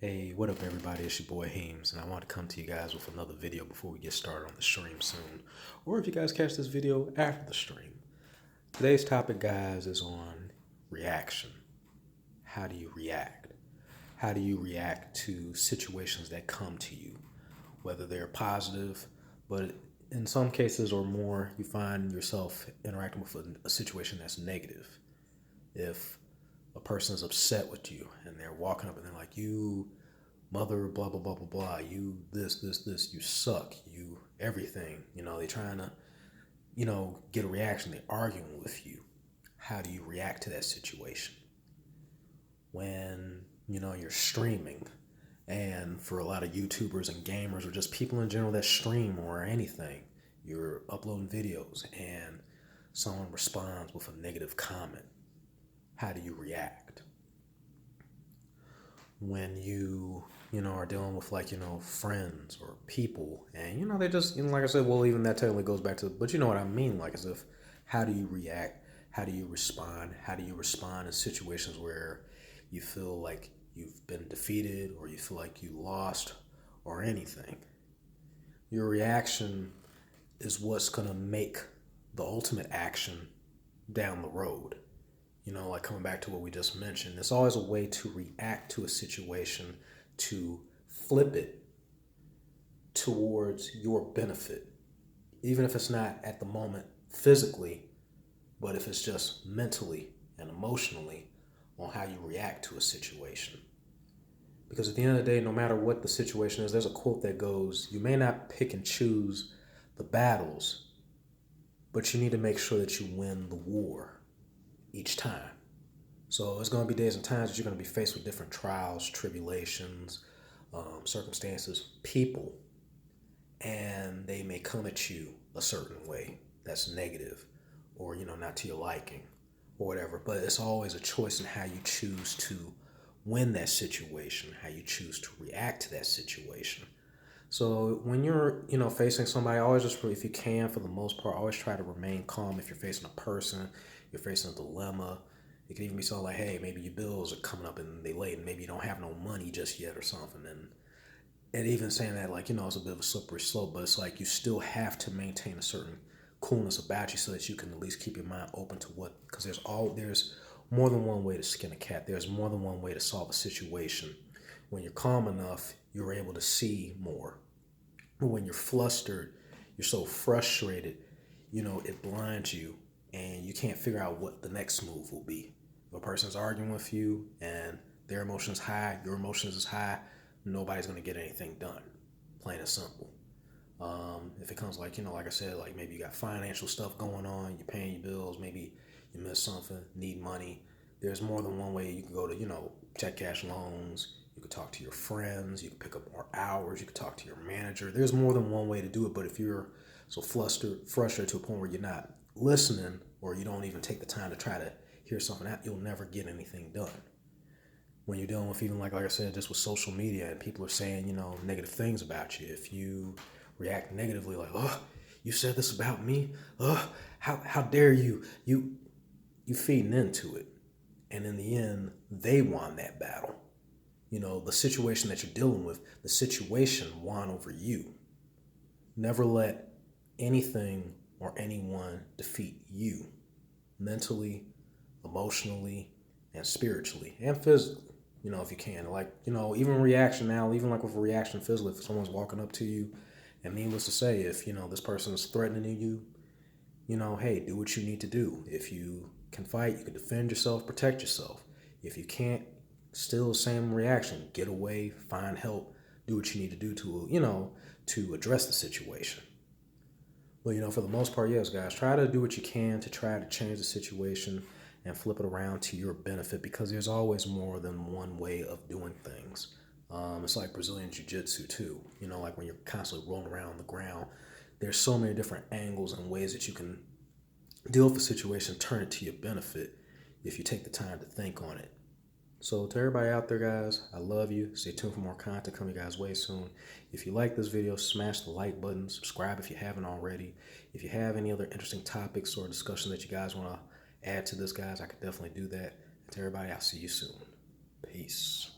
Hey, what up, everybody? It's your boy Heems, and I want to come to you guys with another video before we get started on the stream soon, or if you guys catch this video after the stream. Today's topic, guys, is on reaction. How do you react? How do you react to situations that come to you, whether they're positive, but in some cases or more, you find yourself interacting with a situation that's negative. If a person is upset with you and they're walking up and they're like, you mother, blah, blah, blah, blah, blah, you this, you suck, you everything, they're trying to, get a reaction, they're arguing with you. How do you react to that situation? When, you're streaming, and for a lot of YouTubers and gamers or just people in general that stream or anything, you're uploading videos and someone responds with a negative comment. How do you react? When you are dealing with friends or people and they just like I said, well, even that technically goes back to, but you know what I mean, like, as if, how do you react? How do you respond? How do you respond in situations where you feel like you've been defeated or you feel like you lost or anything? Your reaction is what's going to make the ultimate action down the road. Like coming back to what we just mentioned, there's always a way to react to a situation to flip it towards your benefit, even if it's not at the moment physically, but if it's just mentally and emotionally on how you react to a situation. Because at the end of the day, no matter what the situation is, there's a quote that goes, you may not pick and choose the battles, but you need to make sure that you win the war each time. So it's going to be days and times that you're going to be faced with different trials, tribulations, circumstances, people, and they may come at you a certain way that's negative or, not to your liking or whatever. But it's always a choice in how you choose to win that situation, how you choose to react to that situation. So when you're, facing somebody, always just, if you can, for the most part, always try to remain calm. If you're facing a person, you're facing a dilemma. It could even be something like, hey, maybe your bills are coming up and they late and maybe you don't have no money just yet or something. And even saying that, it's a bit of a slippery slope, but it's like you still have to maintain a certain coolness about you so that you can at least keep your mind open to what, because there's more than one way to skin a cat. There's more than one way to solve a situation. When you're calm enough, you're able to see more. But when you're flustered, you're so frustrated, it blinds you and you can't figure out what the next move will be. If a person's arguing with you and their emotions high, your emotions is high, nobody's going to get anything done. Plain and simple. If it comes like I said, like maybe you got financial stuff going on, you're paying your bills, maybe you miss something, need money. There's more than one way you can go to, check cash loans. You could talk to your friends. You could pick up more hours. You could talk to your manager. There's more than one way to do it. But if you're so frustrated to a point where you're not listening or you don't even take the time to try to hear something out, you'll never get anything done. When you're dealing with even like I said, just with social media and people are saying, negative things about you, if you react negatively, like, oh, you said this about me, oh, how dare you, you feeding into it. And in the end, they won that battle. The situation that you're dealing with, the situation won over you. Never let anything or anyone defeat you mentally, emotionally, and spiritually, and physically, if you can. Like, even reaction now, even like with a reaction physically, if someone's walking up to you, and needless to say, if, this person is threatening you, hey, do what you need to do. If you can fight, you can defend yourself, protect yourself. If you can't, still the same reaction. Get away, find help, do what you need to do to address the situation. But, for the most part, yes, guys, try to do what you can to try to change the situation and flip it around to your benefit, because there's always more than one way of doing things. It's like Brazilian Jiu-Jitsu too. Like when you're constantly rolling around on the ground, there's so many different angles and ways that you can deal with the situation, turn it to your benefit if you take the time to think on it. So to everybody out there, guys, I love you. Stay tuned for more content coming you guys way soon. If you like this video, smash the like button, subscribe if you haven't already. If you have any other interesting topics or discussion that you guys want to add to this, guys, I could definitely do that. And to everybody, I'll see you soon. Peace.